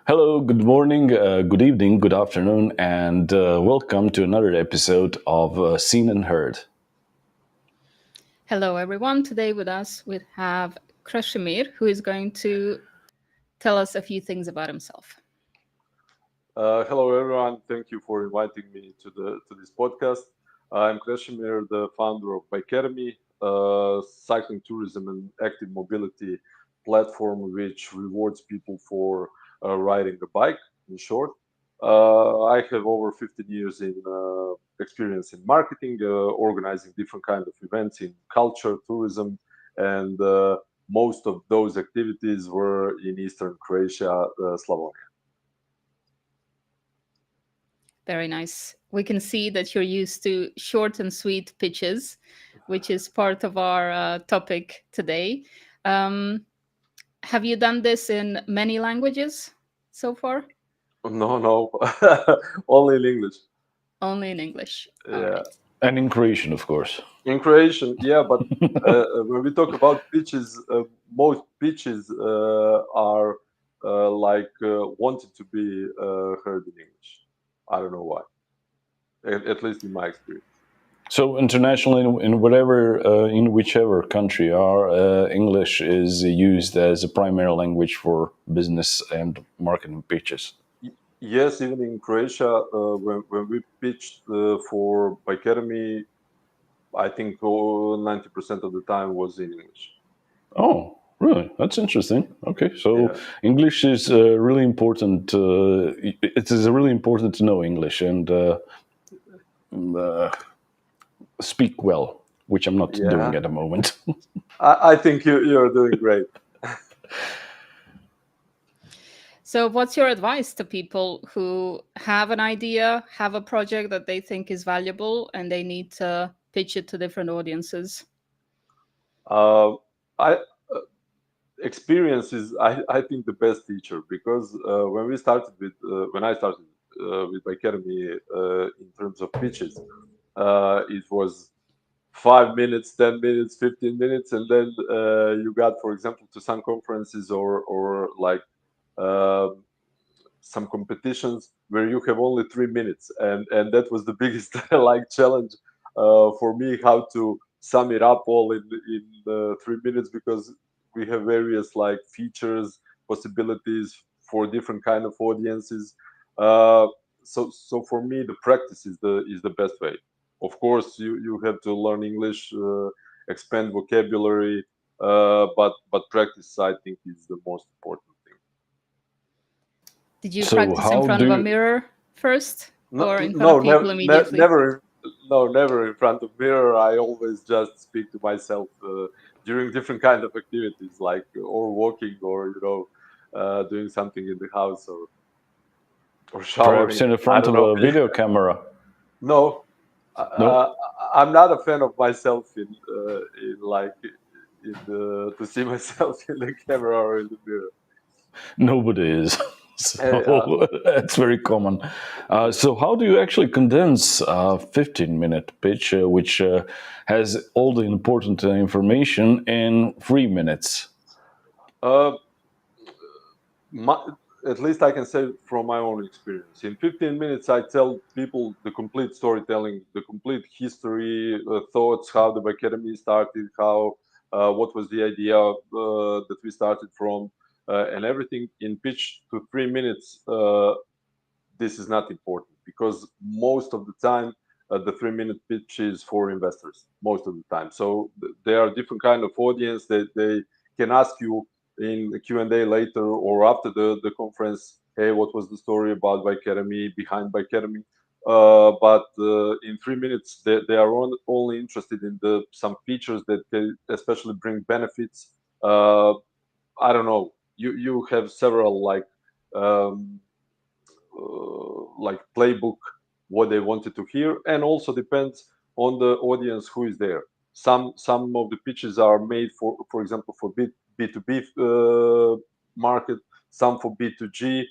Hello, good morning, good evening, good afternoon, and welcome to another episode of Seen and Heard. Hello, everyone. Today with us we have Krešimir, who is going to tell us a few things about himself. Hello, everyone. Thank you for inviting me to this podcast. I'm Krešimir, the founder of Bikeademy, cycling tourism and active mobility platform which rewards people for riding a bike. In short, I have over 15 years in experience in marketing, organizing different kind of events in culture, tourism, and most of those activities were in Eastern Croatia, Slavonia. Very nice. We can see that you're used to short and sweet pitches, which is part of our topic today. Um, have you done this in many languages so far? No, no, only in English. Only in English. All Yeah, right. And in Croatian, of course. in Croatian, yeah. But when we talk about pitches, most pitches are wanted to be heard in English. I don't know why. At least in my experience. So internationally, in whichever country you are, English is used as a primary language for business and marketing pitches. Yes, even in Croatia, when we pitched for Bikeademy, I think 90% of the time was in English. Oh, really? That's interesting. Okay, so Yeah. English is really important. It is really important to know English and uh, speak well, which I'm not doing Yeah, at the moment. I think you're doing great. So, what's your advice to people who have an idea, have a project that they think is valuable, and they need to pitch it to different audiences? Uh, I Experience is I think the best teacher because when I started with my academy in terms of pitches, it was 5 minutes, 10 minutes, 15 minutes, and then you got, for example, to some conferences or like um some competitions where you have only 3 minutes, and that was the biggest like challenge for me, how to sum it up all in 3 minutes, because we have various like features, possibilities for different kind of audiences. uh, so for me the practice is the best way. Of course you have to learn English, expand vocabulary, but practice, I think, is the most important thing. Did you So practice in how front do of a you? mirror first No, or in front of no, people immediately? never. No, never in front of mirror. I always just speak to myself during different kind of activities, like or walking, or doing something in the house, or Perhaps showering. in the I front don't of know. a video camera? No, No. I'm not a fan of myself in like to see myself in the camera or in the mirror. Nobody is. Uh, So that's very common. So how do you actually condense a 15-minute pitch, which has all the important information in 3 minutes? uh, my, at least I can say from my own experience. In 15 minutes, I tell people the complete storytelling, the complete history, thoughts, how the academy started, what was the idea that we started from, and everything in pitch to 3 minutes. This is not important because most of the time, the 3 minute pitch is for investors most of the time. So there are different kind of audience that they can ask you in the Q&A later or after the conference, hey, what was the story about Bikeademy, behind Bikeademy? But in 3 minutes, they are only interested in some features that can especially bring benefits. I don't know. You have several um, like playbook what they wanted to hear, and also depends on the audience who is there. Some of the pitches are made for example, for B2B market, some for B2G.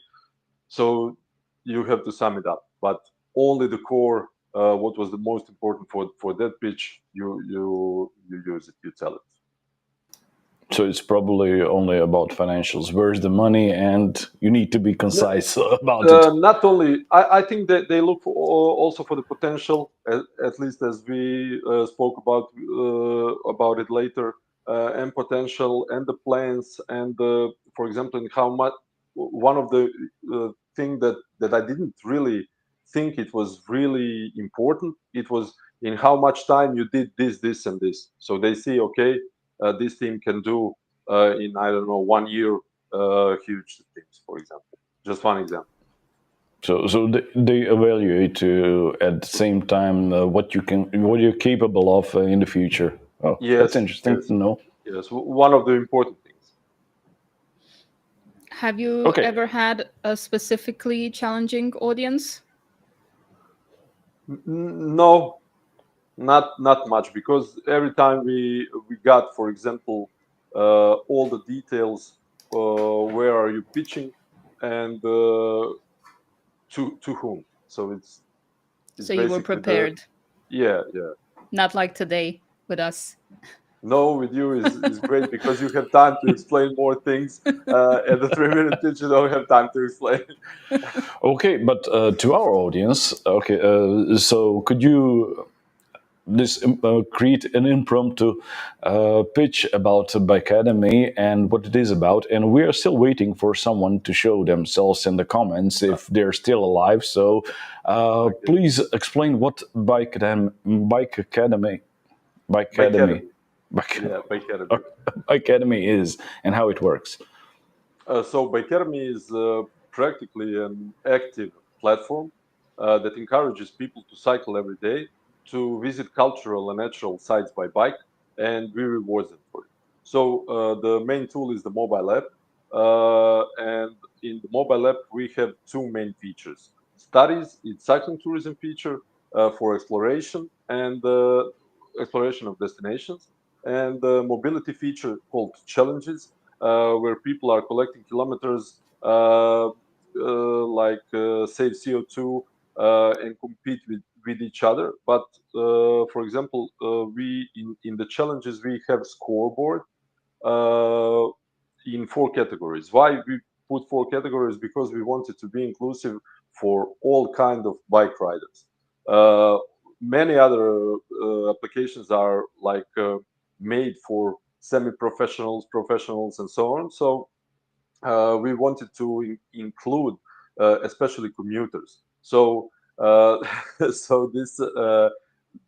So you have to sum it up, but only the core, what was the most important for that pitch, you use it, you tell it. So it's probably only about financials. Where's the money? And you need to be concise about it. Not only, I think that they look for, also for the potential, at least as we spoke about it later, and potential and the plans and for example, in how much one of the thing that I didn't really think it was really important. It was in how much time you did this, and this. So they see, okay, this team can do in I don't know 1 year huge things, for example. Just one example. So they evaluate at the same time what you're capable of in the future. Oh, that's Yes, interesting yes, to know. yes. One of the important things. Have you Okay. ever had a specifically challenging audience? No, not much, because every time we got, for example, all the details, where are you pitching, and to whom. So it's So you were basically the prepared, yeah. not like today with us. No, with you is great because you have time to explain more things. At the 3 minute pitch, you don't have time to explain. Okay, but to our audience, okay, so could you create an impromptu pitch about Bikeademy and what it is about? And we are still waiting for someone to show themselves in the comments if they're still alive. So Okay. please explain what Bikeademy Bikeademy. Bike, Yeah, Bikeademy. Bikeademy is and how it works. So Bikeademy is practically an active platform that encourages people to cycle every day, to visit cultural and natural sites by bike, and we reward them for it. So the main tool is the mobile app, and in the mobile app we have two main features: studies, it's cycling tourism feature for exploration and exploration of destinations, and the mobility feature called challenges, where people are collecting kilometers, save CO2 and compete with each other. But for example, we in the challenges we have scoreboard uh, in four categories. Why we put four categories? Because we wanted to be inclusive for all kind of bike riders. Uh, Many other applications are made for semi-professionals, professionals, and so on. So we wanted to include especially commuters. So so this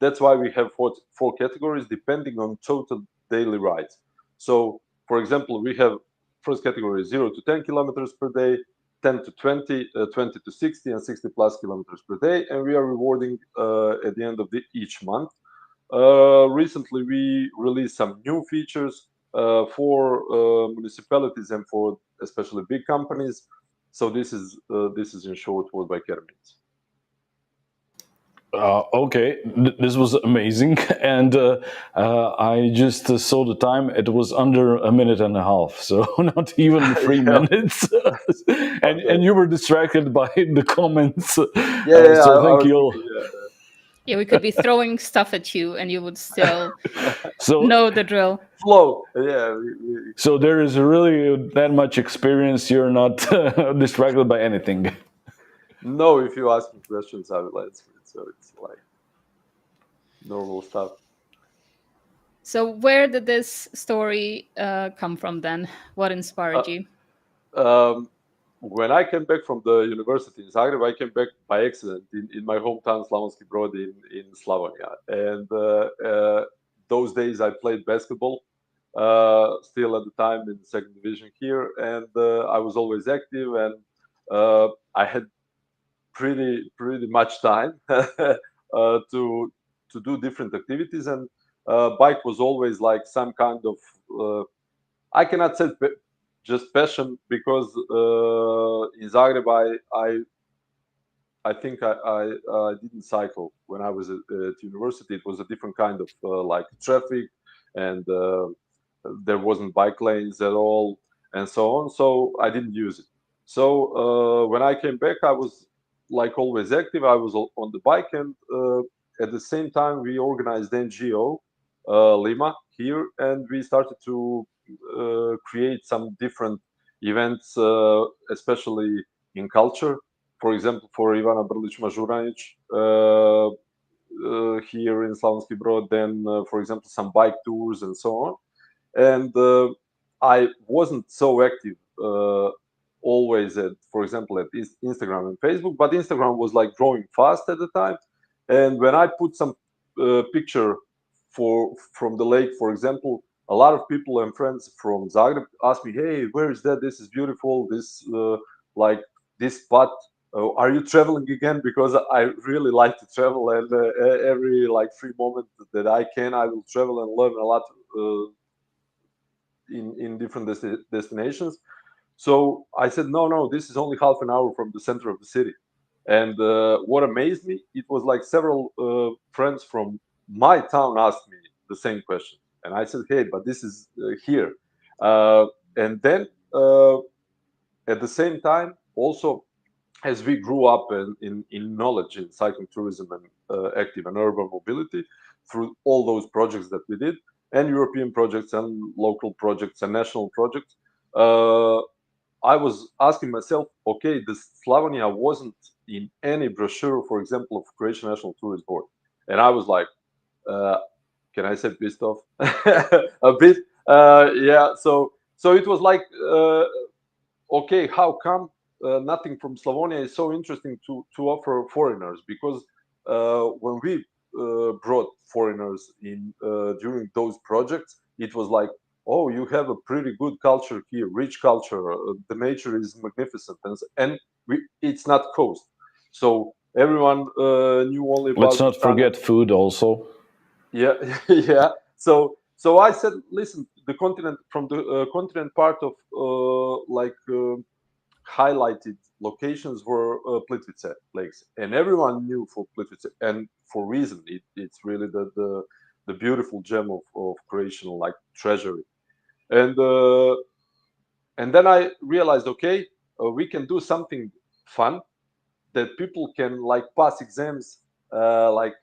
that's why we have four categories depending on total daily rides. So for example, we have first category 0 to 10 kilometers per day, 10 to 20, 20 to 60, and 60 plus kilometers per day, and we are rewarding at the end of each month. Recently, we released some new features for municipalities and for especially big companies. So this is in short what Bikeademy means. Okay, this was amazing, and I just saw the time. It was under a minute and a half, so not even 3 minutes. and Okay. you were distracted by the comments. Yeah, So I thank was you. thinking, Yeah, we could be throwing stuff at you and you would still So know the drill. flow. Yeah, so there is really that much experience. You're not distracted by anything. no, if you ask me questions, I will answer it. So it's like normal stuff. So where did this story come from then? What inspired Uh, you? um, when I came back from the university in Zagreb, I came back by accident in my hometown Slavonski Brod in Slavonia. And those days I played basketball, still at the time in the second division here. And I was always active, and I had pretty much time to do different activities. And bike was always like some kind of, I cannot say just passion, because in Zagreb I think I didn't cycle when I was at university. It was a different kind of like traffic, and there wasn't bike lanes at all, and so on. So I didn't use it. So when I came back, I was like always active. I was on the bike, and at the same time we organized NGO Lima here, and we started to create some different events, especially in culture. For example, for Ivana Brlić-Mažuranić, here in Slavonski Brod, then, for example, some bike tours and so on. And I wasn't so active always at, for example, at Instagram and Facebook, but Instagram was like growing fast at the time. And when I put some picture from the lake, for example, a lot of people and friends from Zagreb asked me, "Hey, where is that? This is beautiful. This like this spot. Are you traveling again?" Because I really like to travel, and every like free moment that I can, I will travel and learn a lot in different destinations. So I said, no, this is only half an hour from the center of the city. And what amazed me, it was like several friends from my town asked me the same question. And I said, hey, but this is here. And then at the same time, also, as we grew up in knowledge in cycling tourism and active and urban mobility through all those projects that we did, and European projects and local projects and national projects, I was asking myself, okay, the Slavonia wasn't in any brochure, for example, of Croatian National Tourist Board. And I was like, uh, can I say pissed off? A bit. Yeah. So it was like, okay, how come nothing from Slavonia is so interesting to offer foreigners? Because when we brought foreigners in during those projects, it was like, oh, you have a pretty good culture here, rich culture. The nature is magnificent, and it's not coast, so everyone knew only Let's about not Tirana. forget food also. Yeah, yeah. So I said, listen, the continent from the continent part of highlighted locations were Plitvice lakes, and everyone knew for Plitvice, and for reason, it's really the beautiful gem of Croatian like treasury, and then I realized, okay, we can do something fun that people can like pass exams, like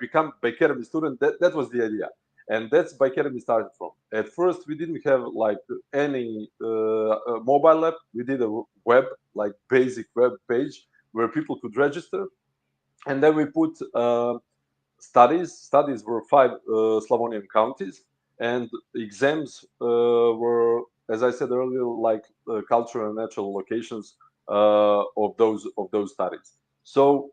become Bike Academy student. That was the idea, and that's Bike Academy started from. At first, we didn't have like any mobile app. We did a web, like basic web page where people could register, and then we put studies. Studies were 5 Slavonian counties, and exams were, as I said earlier, like cultural and natural locations of those studies. So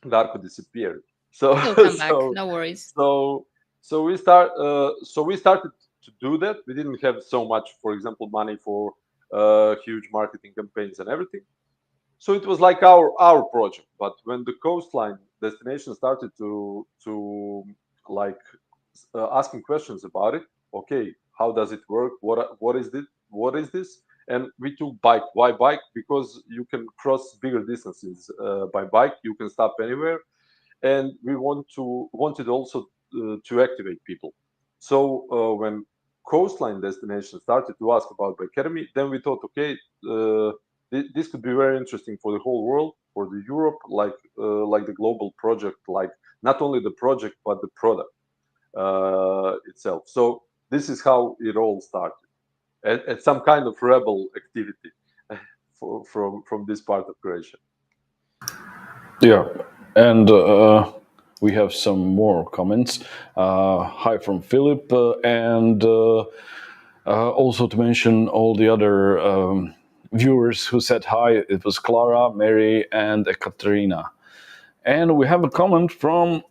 Darko disappeared. So He'll come back. so No worries. so so we started to do that. We didn't have so much, for example, money for huge marketing campaigns and everything. So it was like our project. But when the coastline destination started to like asking questions about it, okay, how does it work? What is this? What is this? And we took bike. Why bike? Because you can cross bigger distances by bike. You can stop anywhere, and we wanted also to activate people. So when coastline destinations started to ask about Bike Academy, then we thought, okay, this could be very interesting for the whole world, for the Europe, like the global project, like not only the project but the product itself. So this is how it all started, at some kind of rebel activity from this part of Croatia. Yeah, and we have some more comments. Hi from Philip, and also to mention all the other viewers who said hi. It was Clara, Mary, and Ekaterina. And we have a comment from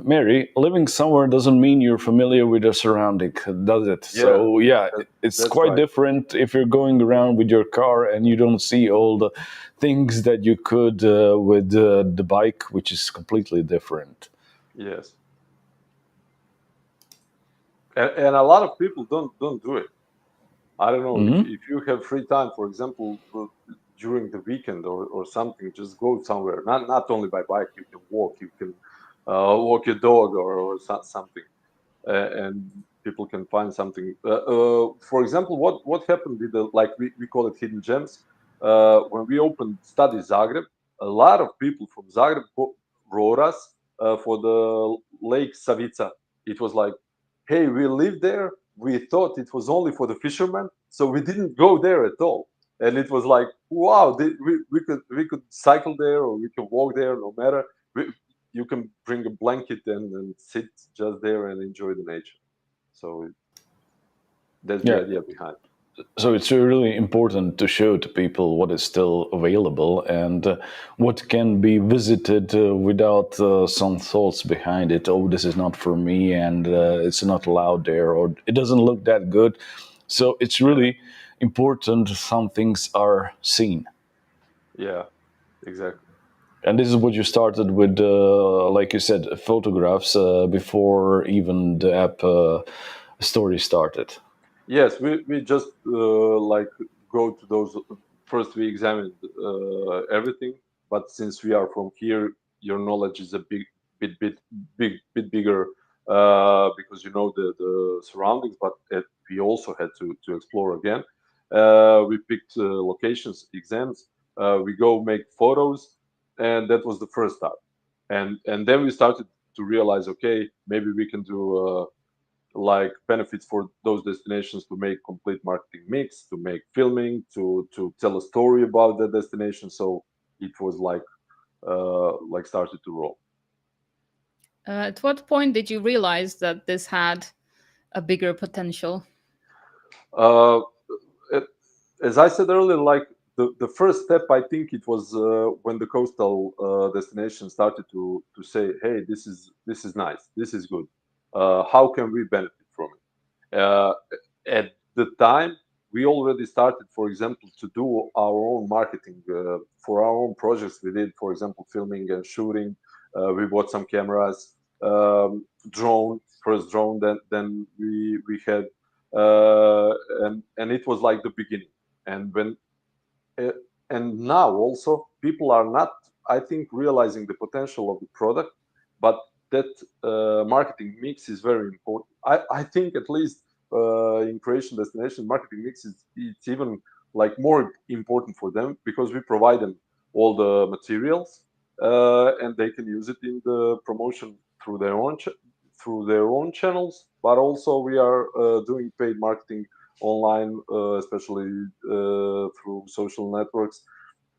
Mary. Living somewhere doesn't mean you're familiar with the surrounding, does it? Yeah, So yeah, it's that's quite right. different if you're going around with your car and you don't see all the things that you could with the bike, which is completely different. Yes, and a lot of people don't do it. I don't know, Hmm. if you have free time, for example, during the weekend or something, just go somewhere. Not only by bike, you can walk. You can walk your dog or something, and people can find something. For example, what happened with the, like we call it hidden gems. When we opened Study Zagreb, a lot of people from Zagreb wrote us for the Lake Savica. It was like, hey, we live there, we thought it was only for the fishermen, so we didn't go there at all. And it was like, wow, we could cycle there, or we can walk there, no matter. You can bring a blanket and sit just there and enjoy the nature. So that's the Yeah. idea behind. So it's really important to show to people what is still available and what can be visited without some thoughts behind it. Oh, this is not for me, and it's not allowed there, or it doesn't look that good. So it's really important some things are seen. Yeah, exactly. And this is what you started with, like you said, photographs before even the app story started. Yes, we just like go to those. First, we examined everything, but since we are from here, your knowledge is a bit bigger because you know the surroundings. But we also had to explore again. We picked locations, exams. We go make photos, and that was the first start. And then we started to realize, okay, maybe we can do. Like benefits for those destinations to make complete marketing mix, to make filming, to tell a story about the destination. So it was like started to roll. At what point did you realize that this had a bigger potential? Uh, it- as I said earlier, like the first step, I think it was when the coastal destination started to say, hey, this is nice, this is good. How can we benefit from it? At the time, we already started, for example, to do our own marketing for our own projects. We did, for example, filming and shooting. We bought some cameras, drone, first drone. Then we had, and it was like the beginning. And when uh, and now also people are not, I think, realizing the potential of the product, but that marketing mix is very important. I think at least in Croatian destination, marketing mix is it's even like more important for them because we provide them all the materials and they can use it in the promotion through their own through their own channels, but also we are doing paid marketing online, especially through social networks,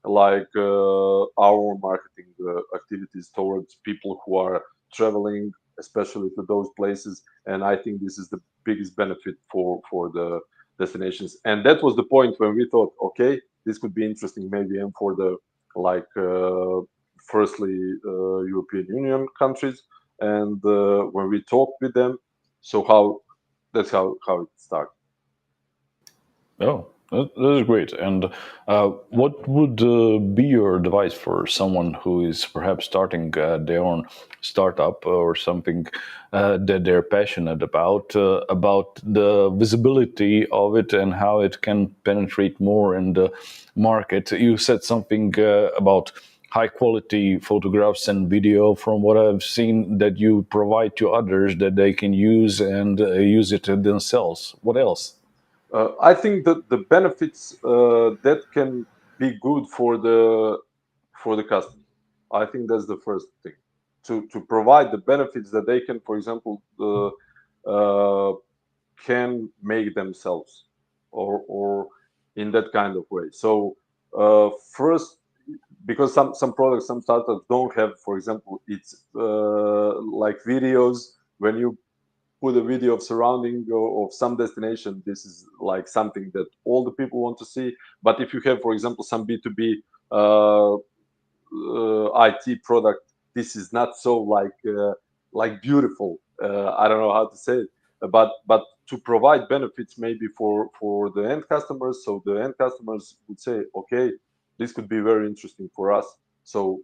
like our own marketing activities towards people who are traveling, especially to those places. And I think this is the biggest benefit for the destinations. And that was the point when we thought, okay, this could be interesting, maybe, and for the like, firstly, European Union countries. And when we talked with them, so how that's how it started. Oh, that is great. And what would be your advice for someone who is perhaps starting their own startup or something that they're passionate about the visibility of it and how it can penetrate more in the market? You said something about high quality photographs and video from what I've seen that you provide to others that they can use and use it themselves. What else? I think that the benefits that can be good for the customer. I think that's the first thing, to provide the benefits that they can, for example, can make themselves, or in that kind of way. So first, because some products, some startups don't have, for example, it's like videos. When you put a video of surrounding of some destination, this is like something that all the people want to see. But if you have, for example, some B2B IT product, this is not so like beautiful. I don't know how to say it, but to provide benefits maybe for the end customers, so the end customers would say, okay, this could be very interesting for us. So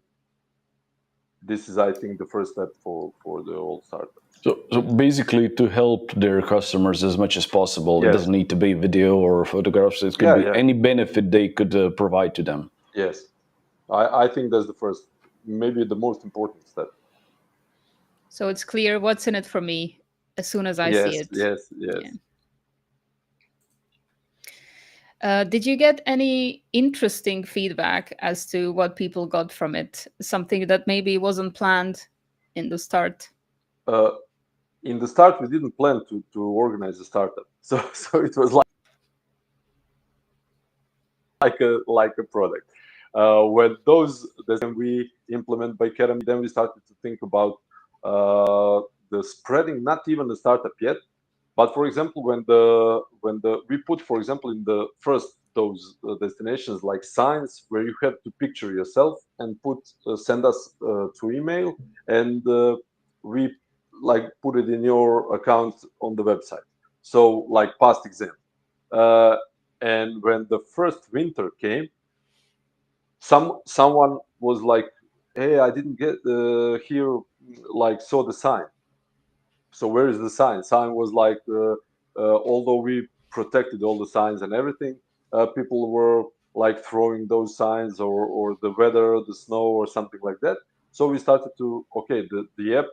this is, I think, the first step for the old startup. So basically, to help their customers as much as possible, it Yes. doesn't need to be video or photographs. It could Yeah. be Yeah. any benefit they could provide to them. Yes. I think that's the first, maybe the most important step. So it's clear what's in it for me as soon as I see Yes, it. yes, Yeah. yes. Did you get any interesting feedback as to what people got from it? Something that maybe wasn't planned in the start? Uh, in the start, we didn't plan to organize a startup. So it was like a product. When we implement Bike Academy, then we started to think about the spreading, not even the startup yet, but for example, when we put, for example, in the first those destinations like signs where you have to picture yourself and send us to email, and we like put it in your account on the website. So like past exam. And when the first winter came, someone was like, "Hey, I didn't get here, like saw the sign. So where is the sign?" Sign was like, although we protected all the signs and everything, people were like throwing those signs, or the weather, the snow, or something like that. So we started to, okay, the app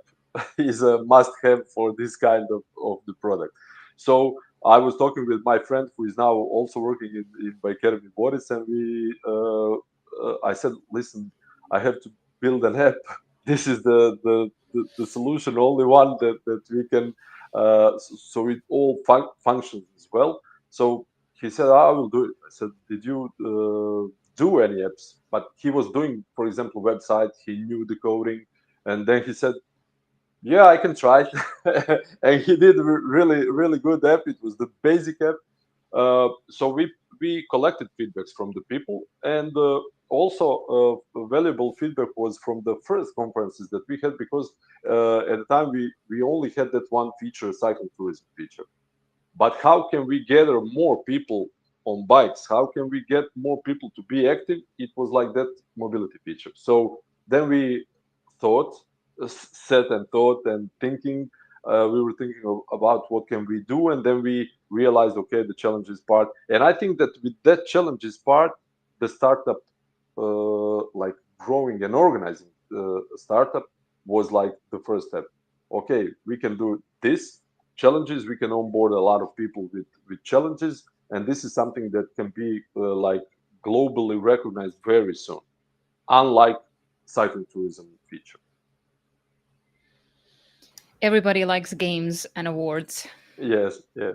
is a must-have for this kind of the product. So I was talking with my friend who is now also working in Bike Academy, Boris, and I said, listen, I have to build an app. This is the solution, only one that we can, so it all functions as well. So he said, I will do it. I said, did you do any apps? But he was doing, for example, website, he knew the coding. And then he said, yeah, I can try. And he did really good app. It was the basic app. So we collected feedbacks from the people, and also valuable feedback was from the first conferences that we had, because at the time we only had that one feature, cycle tourism feature. But how can we gather more people on bikes? How can we get more people to be active? It was like that mobility feature. So then we thought, sat and thought and thinking. We were thinking about what can we do, and then we realized, okay, the challenges part. And I think that with that challenges part, the startup, like growing and organizing a startup, was like the first step. Okay, we can do this challenges. We can onboard a lot of people with challenges, and this is something that can be like globally recognized very soon, unlike cycling tourism feature. Everybody likes games and awards. Yes, yeah.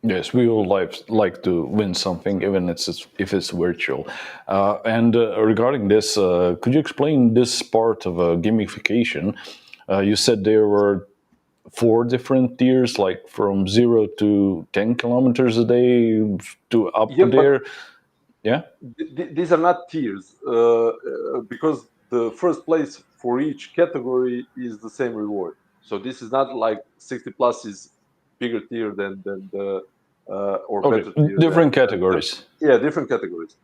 Yes, we all like to win something, even if it's virtual. And regarding this, could you explain this part of gamification? You said there were 4 different tiers, like from 0 to 10 kilometers a day to up Yeah, but there. Yeah. these are not tiers, because the first place for each category is the same reward. So this is not like 60 plus is bigger tier than the or Okay. better tier Different than categories. yeah, different categories.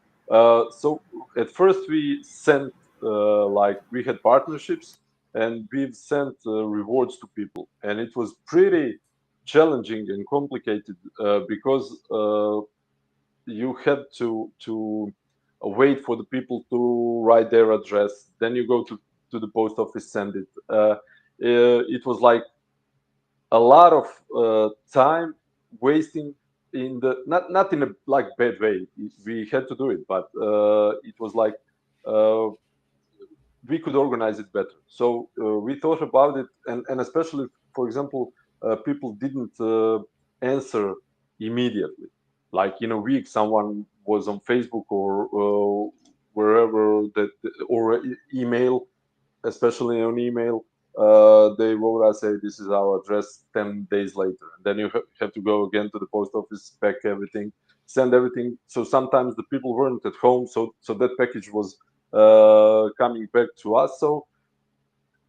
So at first we sent, like we had partnerships, and we've sent rewards to people, and it was pretty challenging and complicated, because you had to wait for the people to write their address. Then you go to the post office, send it. It was like a lot of time wasting in the, not in a like bad way. We had to do it, but it was like uh, we could organize it better. So we thought about it, and especially, for example, people didn't answer immediately. Like in a week, someone was on Facebook or wherever that, or email, especially on email. They wrote us, say, this is our address 10 days later. And then you have to go again to the post office, pack everything, send everything. So sometimes the people weren't at home. So that package was coming back to us. So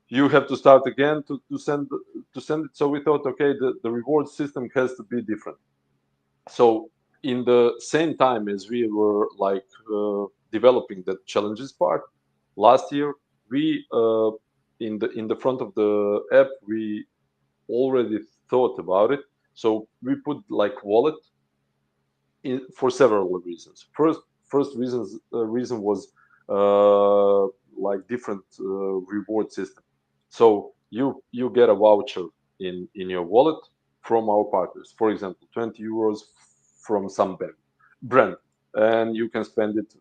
you have to start again to send it. So we thought, okay, the reward system has to be different. So in the same time as we were like developing the challenges part last year, we in the front of the app, we already thought about it. So we put like wallet for several reasons. First reason was like different reward system. So you get a voucher in your wallet from our partners. For example, 20 euros from some brand, and you can spend it,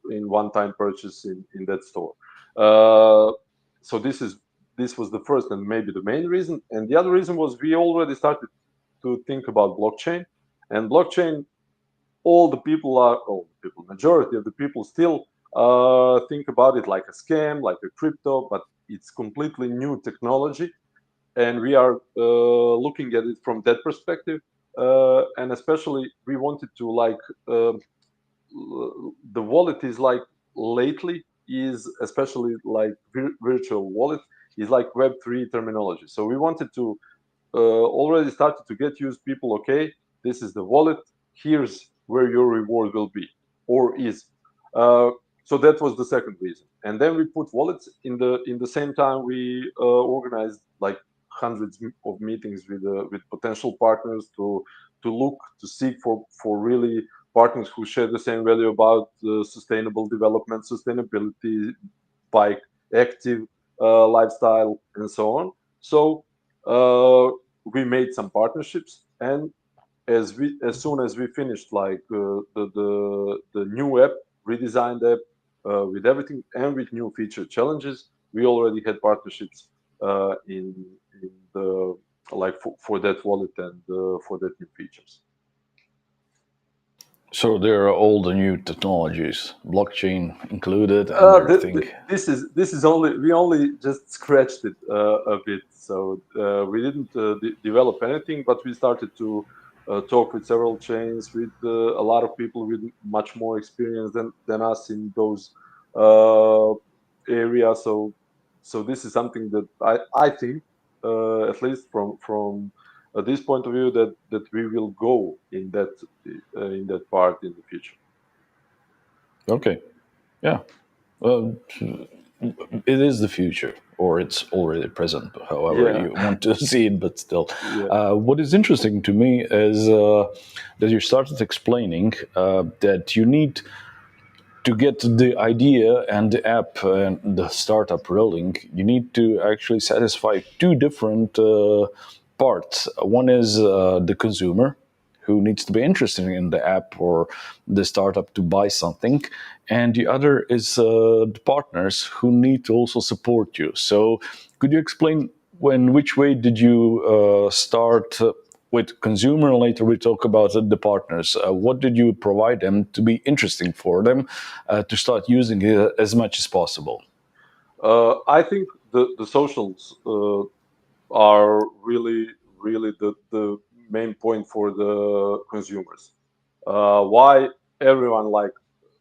in 1-time purchase, in that store. So this is, this was the first and maybe the main reason. And the other reason was we already started to think about blockchain. And blockchain, majority of the people still think about it like a scam, like a crypto, but it's completely new technology. And we are looking at it from that perspective. And especially we wanted to the wallet is like lately is especially like virtual wallet is like Web3 terminology. So we wanted to already started to get used people. Okay, this is the wallet. Here's where your reward will be or is. So that was the second reason. And then we put wallets in the same time we organized like hundreds of meetings with potential partners to look to seek for really partners who share the same value about sustainable development, sustainability, bike, active lifestyle, and so on. So we made some partnerships, and as soon as we finished like the new app, redesigned app with everything and with new feature challenges, we already had partnerships in the like for that wallet and for that new features. So there are all the new technologies, blockchain included, and everything. This is only we only just scratched it a bit, so we didn't develop anything, but we started to talk with several chains, with a lot of people with much more experience than us in those uh, areas. So this is something that I think, at least from this point of view, that we will go in that part in the future. Okay, yeah. Well, it is the future, or it's already present, however Yeah, you want to see it, but still. yeah. What is interesting to me is that you started explaining that you need to get the idea and the app and the startup rolling, you need to actually satisfy two different parts. One is the consumer, who needs to be interested in the app or the startup to buy something, and the other is the partners who need to also support you. So, could you explain in which way did you start with consumer, and later we talk about the partners? What did you provide them to be interesting for them to start using it as much as possible? I think the socials are really the main point for the consumers. Why everyone like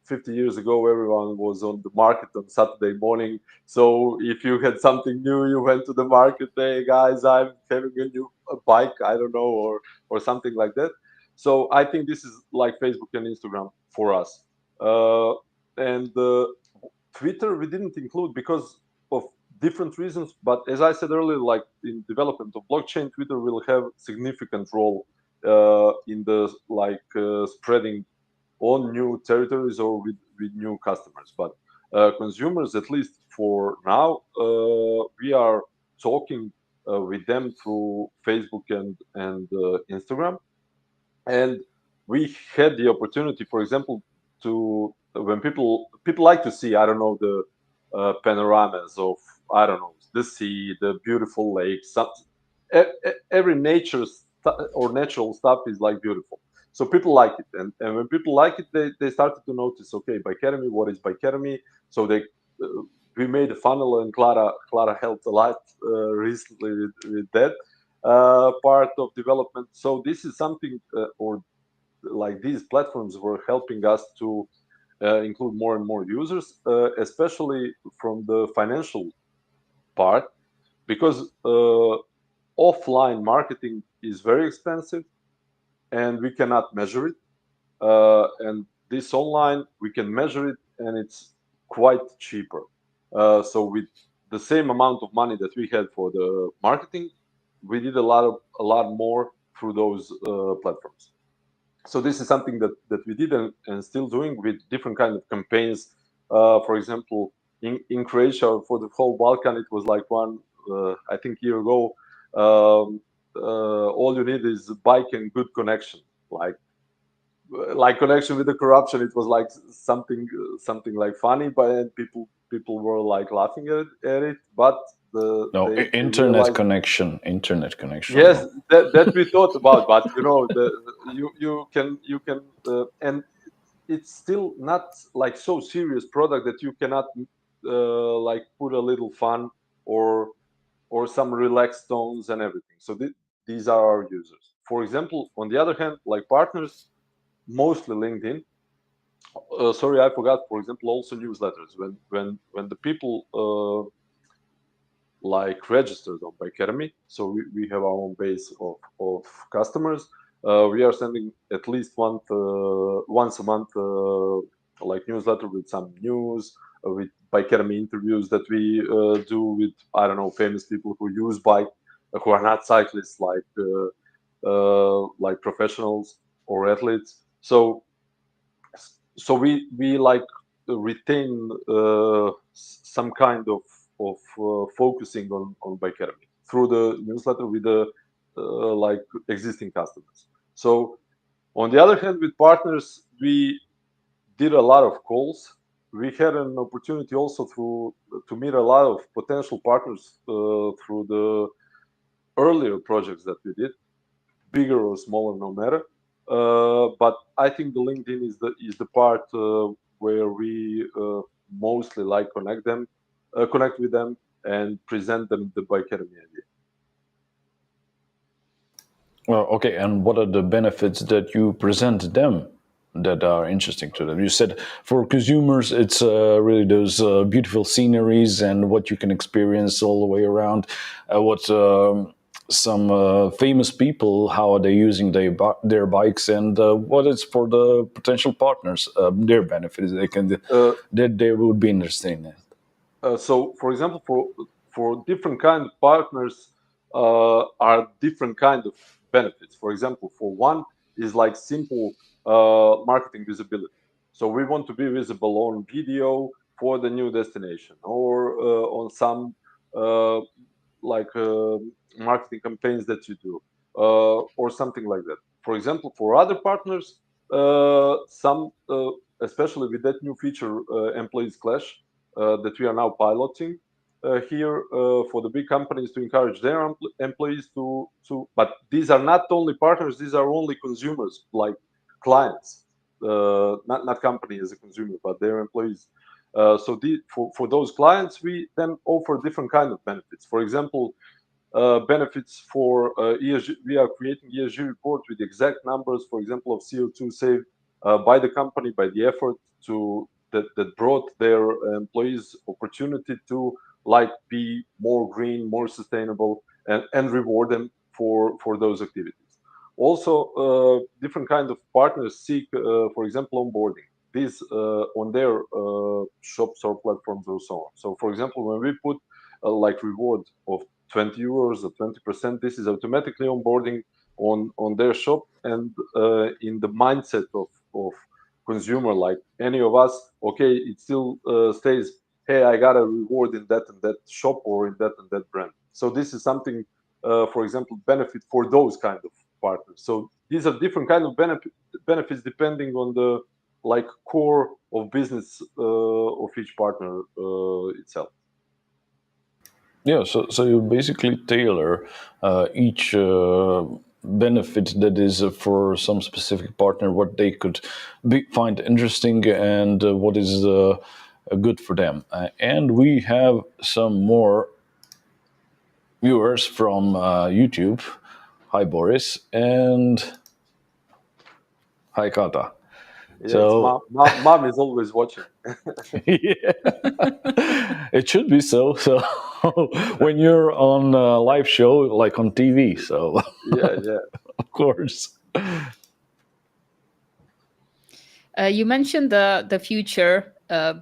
50 years ago, everyone was on the market on Saturday morning. So if you had something new, you went to the market. Hey guys, I'm having a new bike. I don't know, or something like that. So I think this is like Facebook and Instagram for us. And Twitter we didn't include because of different reasons. But as I said earlier, like in development of blockchain, Twitter will have significant role in the spreading on new territories or with new customers. But consumers, at least for now, we are talking with them through Facebook and Instagram, and we had the opportunity, for example, to when people like to see, I don't know, the panoramas of, I don't know, the sea, the beautiful lakes, every or natural stuff is like beautiful. So people like it, and when people like it, they started to notice, okay, Bikeromy, what is Bikeromy? So we made a funnel, and Clara helped a lot recently with that part of development. So this is something, or like these platforms were helping us to include more and more users, especially from the financial part, because offline marketing is very expensive and we cannot measure it. And this online, we can measure it, and it's quite cheaper. So with the same amount of money that we had for the marketing, we did a lot more through those platforms. So this is something that we did and still doing with different kind of campaigns. For example, in Croatia for the whole Balkan, it was like one I think year ago. All you need is a bike and good connection, like connection with the corruption. It was like something like funny, but people were like laughing at it. But No, internet realized, connection. Internet connection. yes, that we thought about, but you can and it's still not like so serious product that you cannot like put a little fun or some relaxed tones and everything. So these are our users. For example, on the other hand, like partners, mostly LinkedIn. Sorry, I forgot. For example, also newsletters. When the people like registered on Bikeademy, so we have our own base of customers. We are sending at least once a month like newsletter with some news, with Bikeademy interviews that we do with, I don't know, famous people who use bike, who are not cyclists, like professionals or athletes. So we like retain some kind of focusing on Bikeademy through the newsletter with the like existing customers. So on the other hand, with partners, we did a lot of calls. We had an opportunity also to meet a lot of potential partners through the earlier projects that we did, bigger or smaller, no matter. But I think the LinkedIn is the part where we mostly like connect with them, and present them the Bikeademy idea. Well, okay. And what are the benefits that you present them that are interesting to them? You said for consumers, it's really those beautiful sceneries and what you can experience all the way around. What some famous people, how are they using their bikes, and what is for the potential partners, their benefits that they would be interested in. So, for example, for different kind of partners are different kind of benefits. For example, for one is like simple marketing visibility. So we want to be visible on video for the new destination, or on some uh, like marketing campaigns that you do, or something like that. For example, for other partners, some especially with that new feature, Employees Clash, that we are now piloting here for the big companies to encourage their employees to. But these are not only partners; these are only consumers, like clients, not company as a consumer, but their employees. For those clients, we then offer different kind of benefits. For example, benefits for ESG. We are creating ESG report with exact numbers, for example, of CO2 saved by the company, by the effort that brought their employees opportunity to like be more green, more sustainable, and reward them for those activities. Also, different kind of partners seek, for example, onboarding. These on their shops or platforms or so on. So, for example, when we put like reward of 20 euros or 20%, this is automatically onboarding on their shop, and in the mindset of consumer, like any of us, okay, it still stays, hey, I got a reward in that and that shop, or in that and that brand. So this is something, for example, benefit for those kind of partners. So these are different kind of benefits depending on the like core of business of each partner itself. Yeah, so you basically tailor each benefit that is for some specific partner, what they could find interesting, and what is good for them. And we have some more viewers from YouTube. Hi, Boris, and hi, Kata. Yes, So mom is always watching. yeah, it should be so. So when you're on a live show, like on TV, so Yeah. of course. You mentioned the future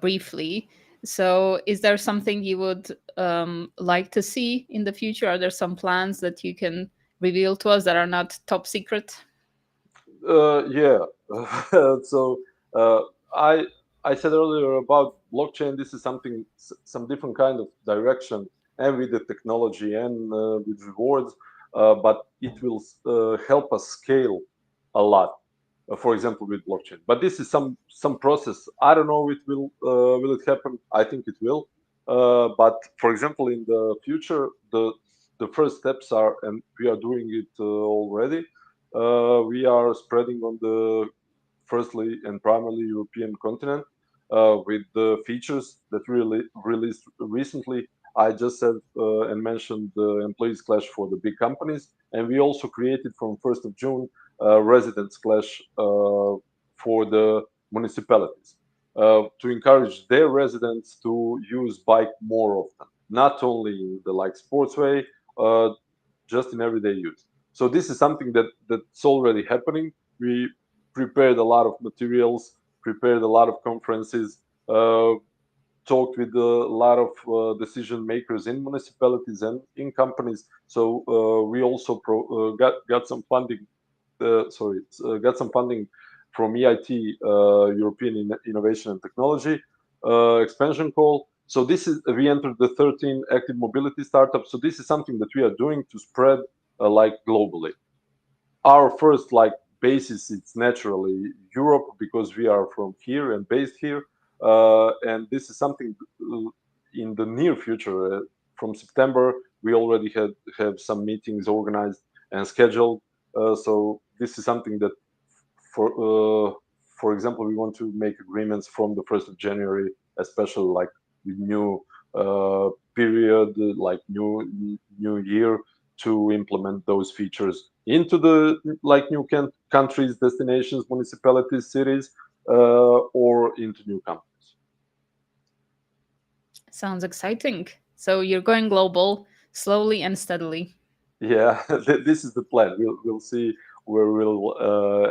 briefly. So, is there something you would like to see in the future? Are there some plans that you can reveal to us that are not top secret? Yeah. So uh, I I said earlier about blockchain. This is something, some different kind of direction, and with the technology and with rewards, but it will help us scale a lot. For example, with blockchain. But this is some process. I don't know. Will it happen? I think it will. But for example, in the future, the first steps are, and we are doing it already. We are spreading on the firstly and primarily European continent with the features that really released recently. I just said and mentioned the employees clash for the big companies, and we also created from 1st of June residents clash for the municipalities to encourage their residents to use bike more often, not only in the like sports way, just in everyday use. So this is something that's already happening. We prepared a lot of materials, prepared a lot of conferences, talked with a lot of decision makers in municipalities and in companies. So we also got some funding. Got some funding from EIT, European Innovation and Technology expansion call. So we entered the 13 active mobility startups. So this is something that we are doing to spread like globally. Our first like basis, it's naturally Europe because we are from here and based here. And this is something in the near future. From September, we already have some meetings organized and scheduled. So this is something that, for example, we want to make agreements from the 1st of January, especially like with new period, like new year, to implement those features into the like new countries, destinations, municipalities, cities, or into new companies. Sounds exciting. So you're going global slowly and steadily. Yeah, this is the plan. We'll see where we'll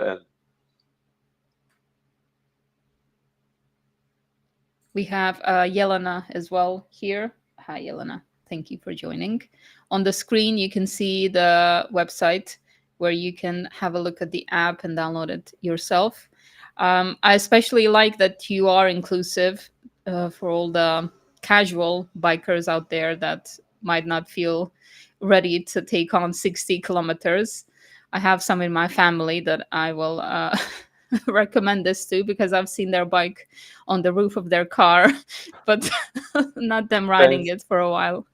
end. We have Yelena as well here. Hi, Yelena. Thank you for joining. On the screen, you can see the website where you can have a look at the app and download it yourself. I especially like that you are inclusive for all the casual bikers out there that might not feel ready to take on 60 kilometers. I have some in my family that I will recommend this to because I've seen their bike on the roof of their car, but not them riding Thanks. it for a while.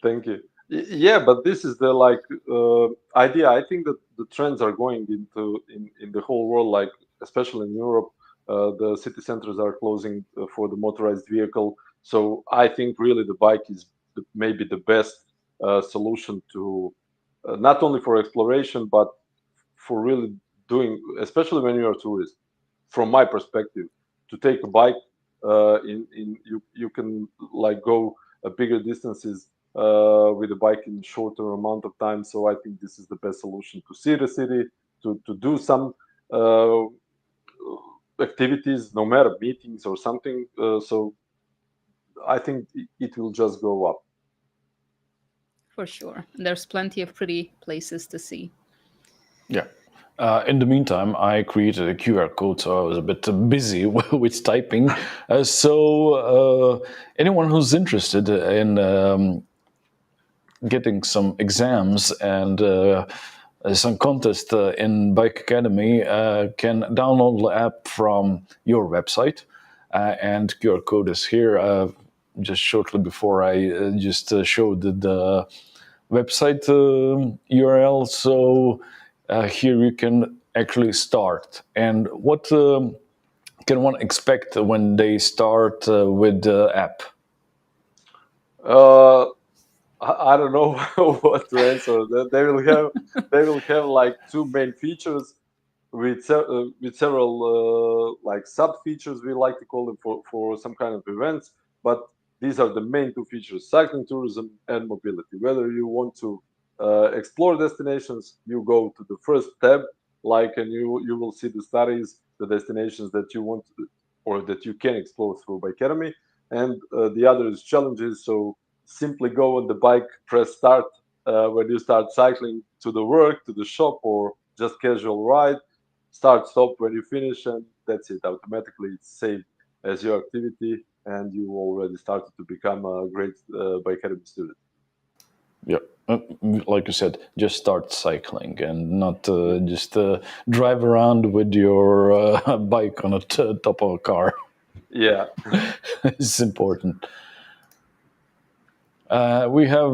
Thank you. Yeah, but this is the like idea. I think that the trends are going into in the whole world, like especially in Europe, the city centers are closing for the motorized vehicle. So I think really the bike is maybe the best solution to not only for exploration but for really doing, especially when you're a tourist. From my perspective, to take a bike in you can like go bigger distances with a bike in shorter amount of time. So I think this is the best solution to see the city, to do some activities, no matter meetings or something. So I think it will just go up. For sure. And there's plenty of pretty places to see. Yeah. In the meantime, I created a QR code, so I was a bit busy with typing. So anyone who's interested in getting some exams and some contest in Bike Academy can download the app from your website, and QR code is here. Just shortly before I just showed the website URL, so here you can actually start. And what can one expect when they start with the app? I don't know what to answer. They will have like two main features with several like sub features, we like to call them, for some kind of events. But these are the main two features: cycling tourism and mobility. Whether you want to explore destinations, you go to the first tab, like, and you will see the studies, the destinations that you want to, or that you can explore through Bike Academy. And the other is challenges. So simply go on the bike, press start when you start cycling to the work, to the shop, or just casual ride. Start, stop when you finish, and that's it. Automatically, it's saved as your activity, and you already started to become a great Bike Academy student. Yeah, like you said, just start cycling and not just drive around with your bike on the top of a car. Yeah. It's important. We have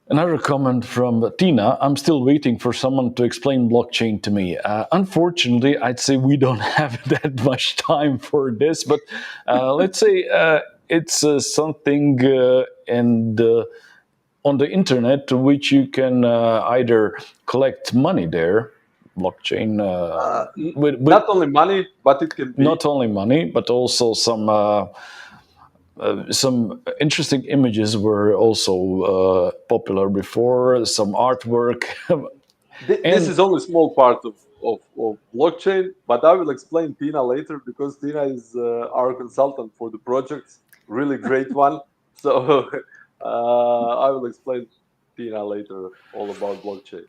another comment from Tina. I'm still waiting for someone to explain blockchain to me. Unfortunately, I'd say we don't have that much time for this, but let's say it's something on the internet which you can either collect money there, blockchain, Not only money, but it can be. not only money, but also some interesting images were also popular before, some artwork. This is only a small part of blockchain, but I will explain Tina later because Tina is our consultant for the project, really great one. So I will explain Tina later all about blockchain.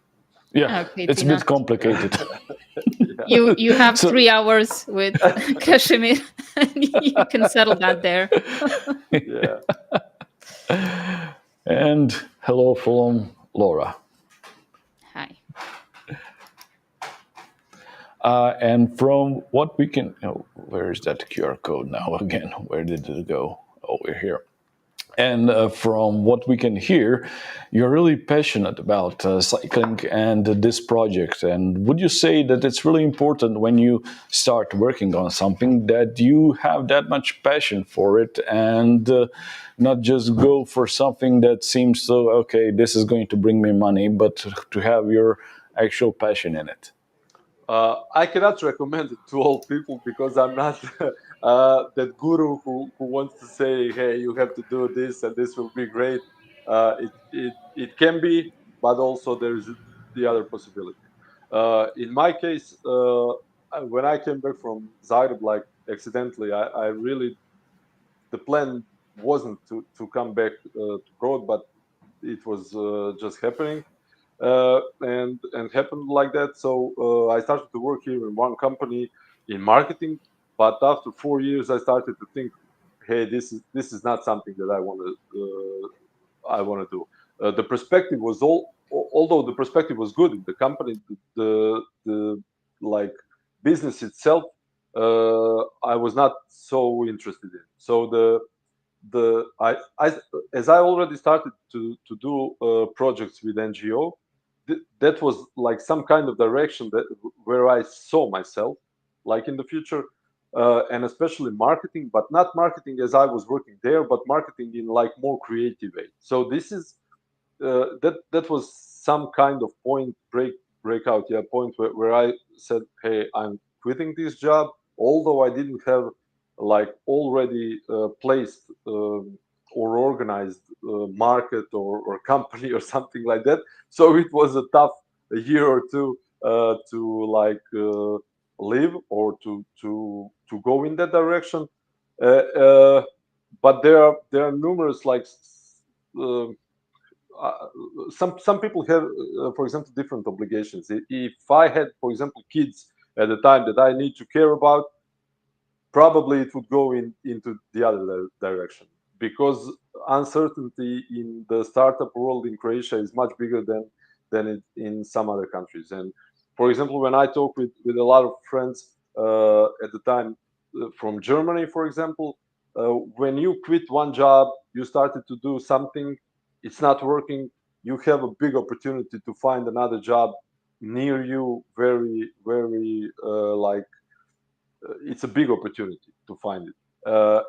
Yeah, Okay, it's a Tina. bit complicated. You have So- 3 hours with Krešimir. You can settle that there. Yeah. And hello from Laura. Hi. And from what we can, oh, where is that QR code now again? Where did it go? Oh, we're here. And from what we can hear, you're really passionate about cycling and this project. And would you say that it's really important when you start working on something that you have that much passion for it and not just go for something that seems so, okay, this is going to bring me money, but to have your actual passion in it? I cannot recommend it to all people because I'm not that guru who wants to say, "Hey, you have to do this and this will be great." It can be, but also there is the other possibility. In my case, when I came back from Zagreb, like accidentally, I really the plan wasn't to come back to Broad, but it was just happening and happened like that. So I started to work here in one company in marketing, but after 4 years, I started to think, hey, this is not something that I want to do. The perspective was although the perspective was good in the company, the like business itself, I was not so interested in. So I as I already started to do projects with NGO, that was like some kind of direction that where I saw myself, like in the future, and especially marketing, but not marketing as I was working there, but marketing in like more creative way. So this is that was some kind of breakout, yeah, point where I said, hey, I'm quitting this job, although I didn't have like already placed or organized market or company or something like that. So it was a tough a year or two to like live or to go in that direction. But there are numerous like uh, some people have, for example, different obligations. If I had, for example, kids at the time that I need to care about, probably it would go into the other direction because uncertainty in the startup world in Croatia is much bigger than in some other countries. And for example, when I talk with a lot of friends at the time from Germany, for example, when you quit one job, you started to do something, it's not working, you have a big opportunity to find another job near you, very, very like it's a big opportunity to find it.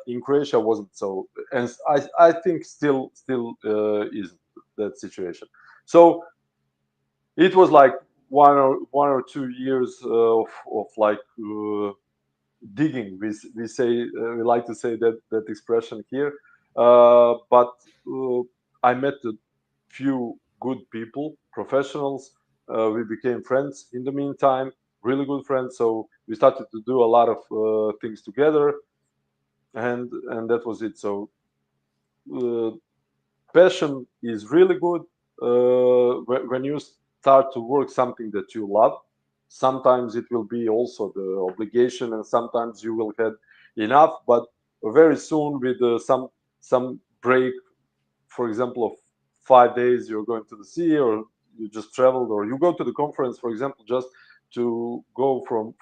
In Croatia, wasn't so, and I think still isn't that situation. So it was like 1 or 2 years of like digging. We like to say that expression here. But I met a few good people, professionals. We became friends in the meantime, really good friends. So we started to do a lot of things together, and that was it. So uh, passion is really good when you start to work something that you love. Sometimes it will be also the obligation, and sometimes you will have enough. But very soon, with some break, for example, of 5 days, you're going to the sea, or you just traveled, or you go to the conference, for example, just to go from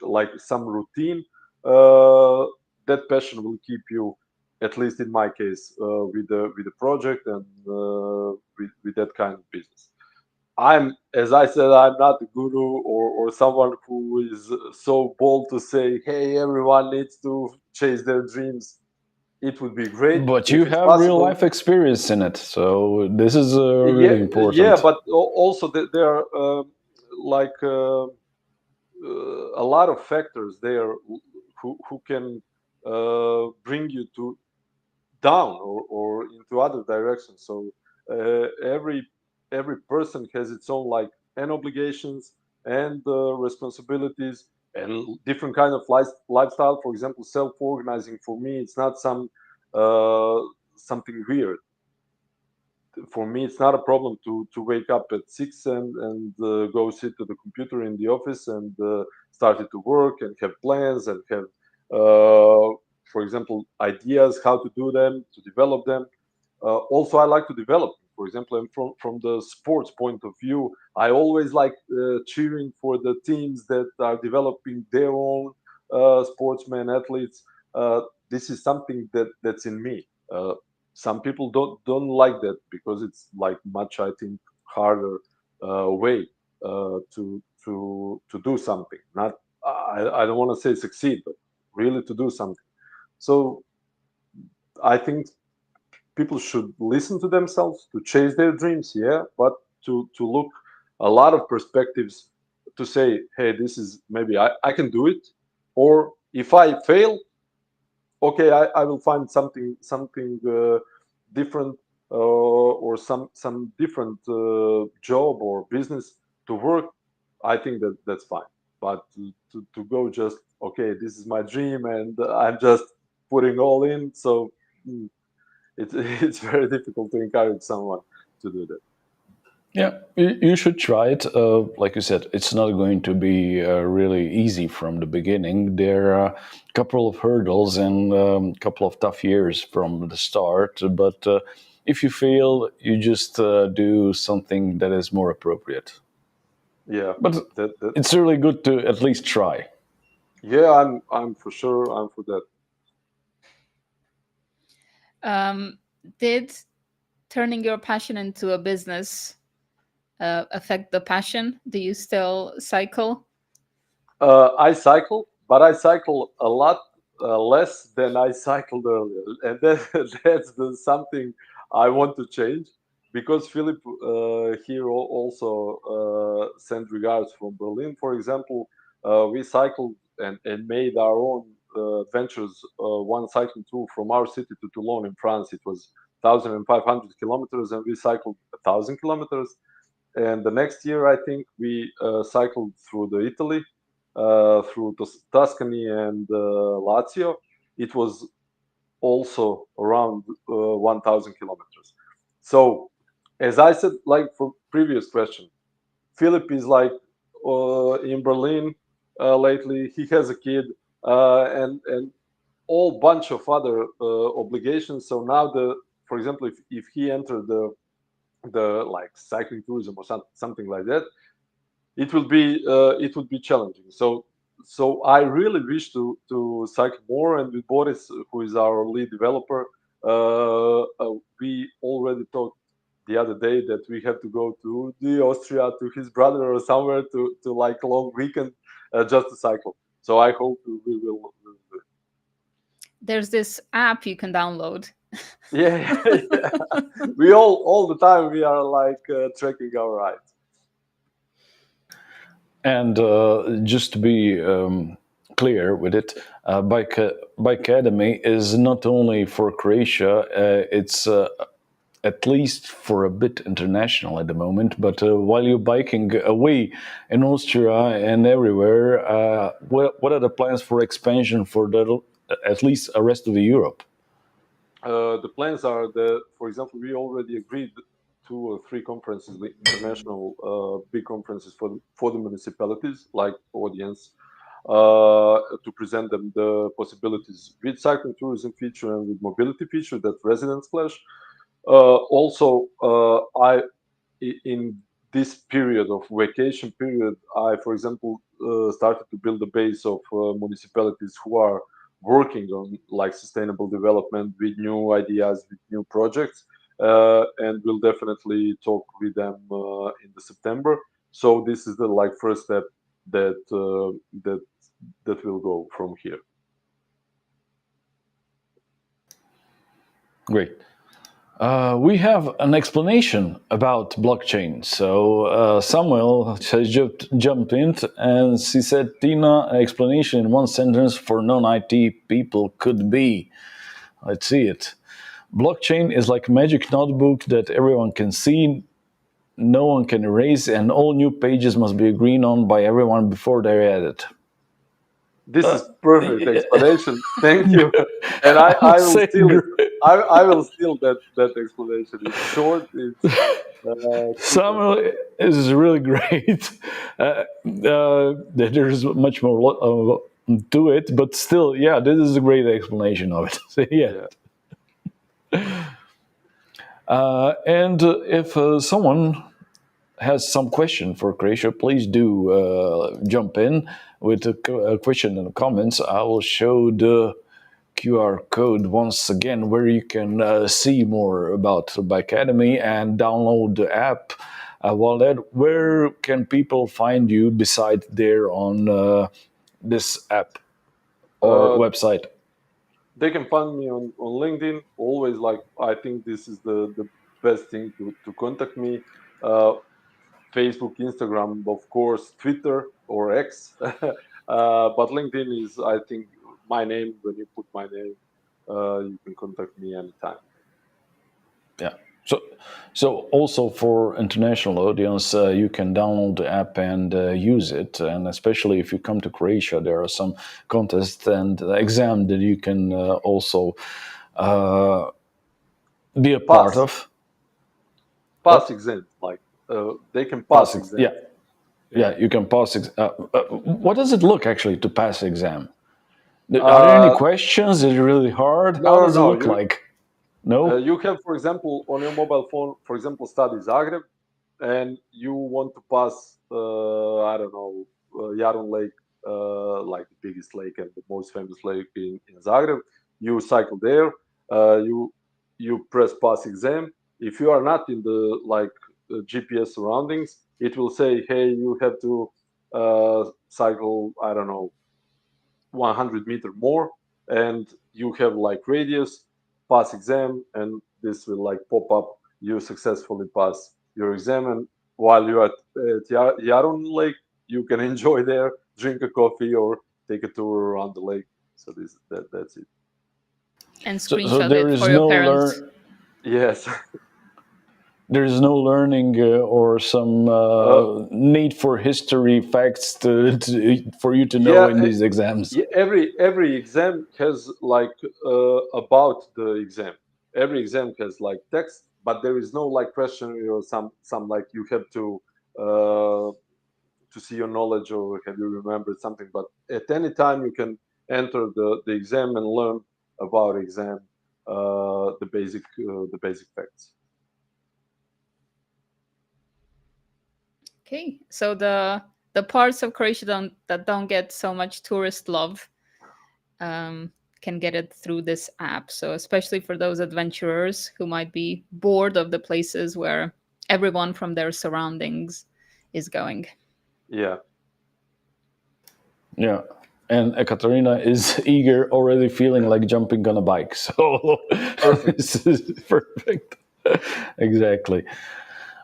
like some routine. That passion will keep you at least in my case, with the project and with that kind of business. As I said, I'm not a guru or someone who is so bold to say, "Hey, everyone needs to chase their dreams." It would be great But if you it's have real possible. life experience in it, so this is Yeah, really yeah, important. but also there are like a lot of factors there who can bring you to down or into other directions. So every person has its own like and obligations and responsibilities and different kind of lifestyle. For example, self-organizing for me, it's not uh, something weird. For me, it's not a problem to wake up at 6 and go sit to the computer in the office and started to work and have plans and have for example ideas how to do them, to develop them. Also, I like to develop. For example, and from the sports point of view, I always like cheering for the teams that are developing their own sportsmen, athletes. This is something that's in me. Some people don't like that because it's like much, I think, harder way to do something. Not I don't want to say succeed, but really to do something. So I think people should listen to themselves, to chase their dreams, yeah, but to look a lot of perspectives to say, hey, this is maybe I can do it, or if I fail, okay, I will find something different or some different job or business to work. I think that's fine. But to go just okay, this is my dream and I'm just putting all in. So mm, it's it's very difficult to encourage someone to do that. Yeah, you should try it. Like you said, it's not going to be really easy from the beginning. There are a couple of hurdles and a couple of tough years from the start. But if you fail, you just do something that is more appropriate. Yeah, But that it's really good to at least try. yeah, I'm for sure I'm for that. Did turning your passion into a business affect the passion? Do you still cycle? I cycle, but I cycle a lot less than I cycled earlier, and that's something I want to change because Philip here also sent regards from Berlin. For example, we cycled and made our own ventures. One cycling tour from our city to Toulon in France. It was 1,500 kilometers, and we cycled 1,000 kilometers. And the next year, I think we cycled through the Italy, through Tuscany and Lazio. It was also around 1,000 kilometers. So, as I said, like for previous question, Philip is like in Berlin lately. He has a kid and all bunch of other obligations. So now for example, if he entered the like cycling tourism or something like that, it would be challenging. So I really wish to cycle more. And with Boris, who is our lead developer, we already talked the other day that we have to go to the Austria to his brother or somewhere to like a long weekend just to cycle. So I hope we will do it. There's this app you can download. Yeah, yeah. We all the time we are like tracking our rides. And just to be clear with it, Bike Academy is not only for Croatia, it's at least for a bit international at the moment. But while you're biking away in Austria and everywhere, what are the plans for expansion for at least the rest of the Europe? The plans are that, for example, we already agreed 2 or 3 conferences, the international big conferences for the municipalities, like audience, to present them the possibilities with cycling tourism feature and with mobility feature that residents clash. Also, in this period of vacation period, I, for example, started to build a base of municipalities who are working on like sustainable development with new ideas, with new projects, and we'll definitely talk with them in the September. So this is the like first step that that will go from here. Great. We have an explanation about blockchain. So Samuel has jumped in and she said, Tina, an explanation in one sentence for non-IT people could be. Let's see it. Blockchain is like a magic notebook that everyone can see, no one can erase, and all new pages must be agreed on by everyone before they're added. This is perfect explanation. Thank you. And I will steal it. I will steal that explanation. It's short. It's Samuel is really great. There's much more to it, but still, yeah, this is a great explanation of it. So, yeah. And if someone has some question for Croatia, please do jump in with a question in the comments. I will show the QR code once again where you can see more about the Academy and download the app. Where can people find you beside there on this app or website? They can find me on LinkedIn. Always, like, I think this is the best thing to contact me. Facebook, Instagram, of course, Twitter or X. But LinkedIn is, I think, my name. When you put my name, you can contact me anytime. Yeah. So also for international audience, you can download the app and use it. And especially if you come to Croatia, there are some contests and exams that you can also be a part of. Pass exam, like they can pass exam. Yeah, you can pass. What does it look actually to pass exam? Are there any questions? Is it really hard? How does it look like? No. You have, for example, on your mobile phone, for example, study Zagreb, and you want to pass, I don't know, Jaron Lake, like the biggest lake and the most famous lake in Zagreb. You cycle there. You press pass exam. If you are not in the like GPS surroundings, it will say, hey, you have to cycle, I don't know, 100-meter more, and you have like radius, pass exam, and this will like pop up. You successfully pass your exam, and while you're at Yaron Lake, you can enjoy there, drink a coffee, or take a tour around the lake. So that's it. And screenshot it for your parents. Yes. There is no learning or some need for history facts for you to know in these exams. Yeah, every exam has like about the exam. Every exam has like text, but there is no like question or some like you have to see your knowledge or have you remembered something. But at any time you can enter the exam and learn about exam, the basic facts. Okay, so the parts of Croatia that don't get so much tourist love can get it through this app. So especially for those adventurers who might be bored of the places where everyone from their surroundings is going. Yeah. And Ekaterina is eager, already feeling like jumping on a bike. So this is perfect. Exactly.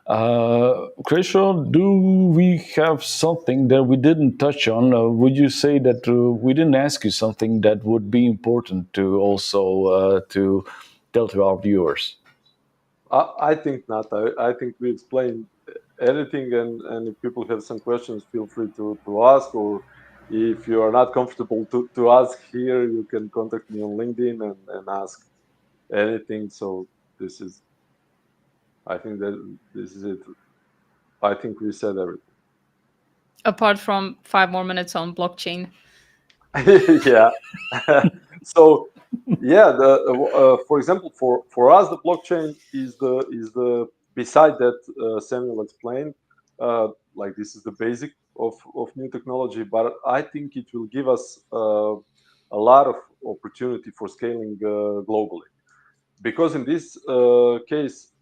Krešo, do we have something that we didn't touch on? Would you say that we didn't ask you something that would be important to also to tell to our viewers? I think not. I think we explained anything, and if people have some questions, feel free to ask, or if you are not comfortable to ask here, you can contact me on LinkedIn and ask anything. So I think that this is it. I think we said everything. Apart from 5 more minutes on blockchain. Yeah. So yeah, for example, for us, the blockchain is the beside that Samuel explained, like this is the basic of new technology, but I think it will give us a lot of opportunity for scaling globally. Because in this case,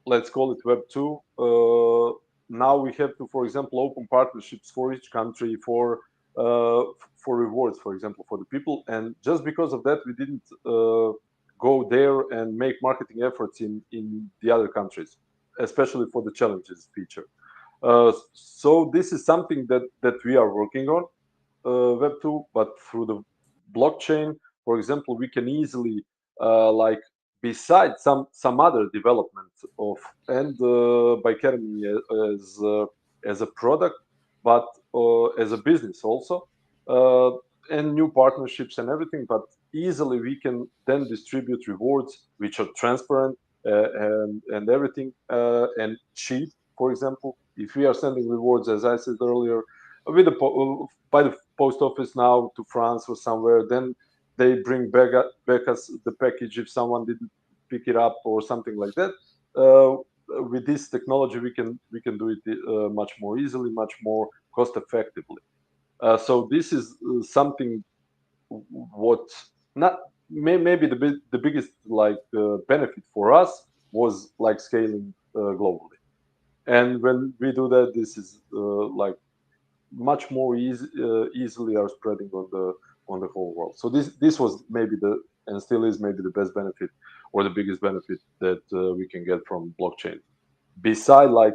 let's call it Web 2, now we have to, for example, open partnerships for each country for rewards, for example, for the people. And just because of that, we didn't go there and make marketing efforts in the other countries, especially for the challenges feature. So this is something that we are working on, Web 2, but through the blockchain, for example, we can easily like besides some other development of and Bikeademy as a product, but as a business also, and new partnerships and everything. But easily we can then distribute rewards which are transparent and everything and cheap. For example, if we are sending rewards, as I said earlier, with by the post office now to France or somewhere, then they bring back us the package if someone didn't pick it up or something like that. With this technology, we can do it much more easily, much more cost effectively. So this is something what not maybe the biggest like benefit for us was like scaling globally. And when we do that, this is like much more easily are spreading on the whole world. So this was maybe and still is maybe the best benefit or the biggest benefit that we can get from blockchain. Beside, like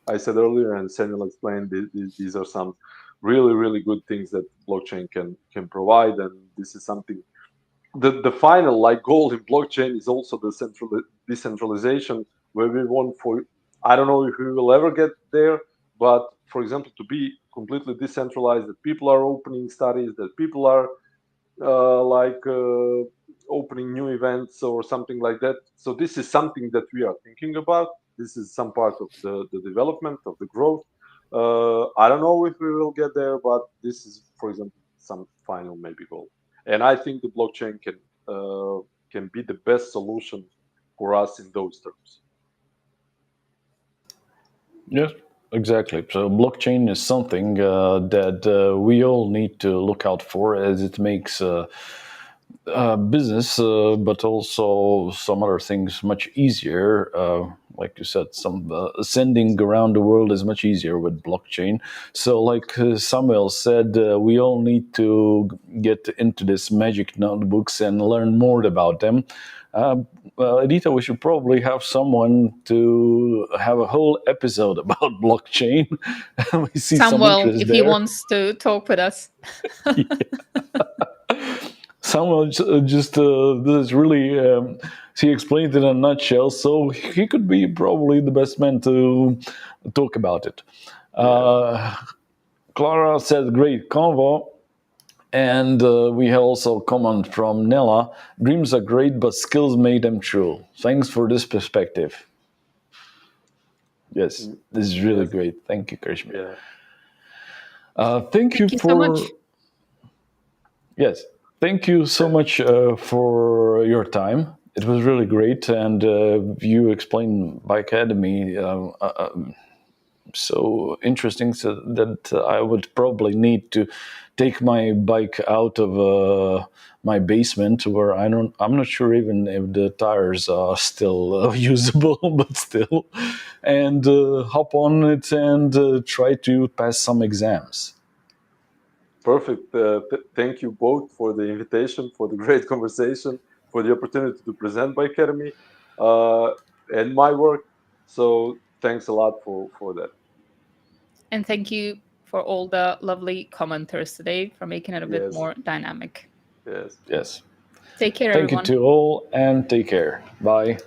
I said earlier, and Samuel explained, these are some really good things that blockchain can provide, and this is something. The final like goal in blockchain is also the decentralization, where we want for. I don't know if we will ever get there, but for example, to be completely decentralized, that people are opening studies, that people are opening new events or something like that. So this is something that we are thinking about. This is some part of the development of the growth. I don't know if we will get there, but this is, for example, some final maybe goal. And I think the blockchain can be the best solution for us in those terms. Yes, exactly. So blockchain is something that we all need to look out for, as it makes business, but also some other things much easier. Like you said, some sending around the world is much easier with blockchain. So, like Samuel said, we all need to get into this magic notebooks and learn more about them. Edita, we should probably have someone to have a whole episode about blockchain. We see Samuel, some interest if there. he wants to talk with us. Samuel just this is really he explained it in a nutshell, so he could be probably the best man to talk about it. Clara said, "Great convo." And we have also a comment from Nella. Dreams are great, but skills made them true. Thanks for this perspective. Yes, this is really great. Thank you, Krešimir. Yeah. Thank you so much. Yes, thank you so much for your time. It was really great, and you explained Bikeademy so interesting, so that I would probably need to take my bike out of my basement, where I'm not sure even if the tires are still usable, but still, and hop on it and try to pass some exams. Perfect. Thank you both for the invitation, for the great conversation, for the opportunity to present Bikeademy and my work. So thanks a lot for that. And thank you for all the lovely commenters today, for making it a bit more dynamic. Yes. Yes. Take care, Thank everyone. you to all, and take care. Bye.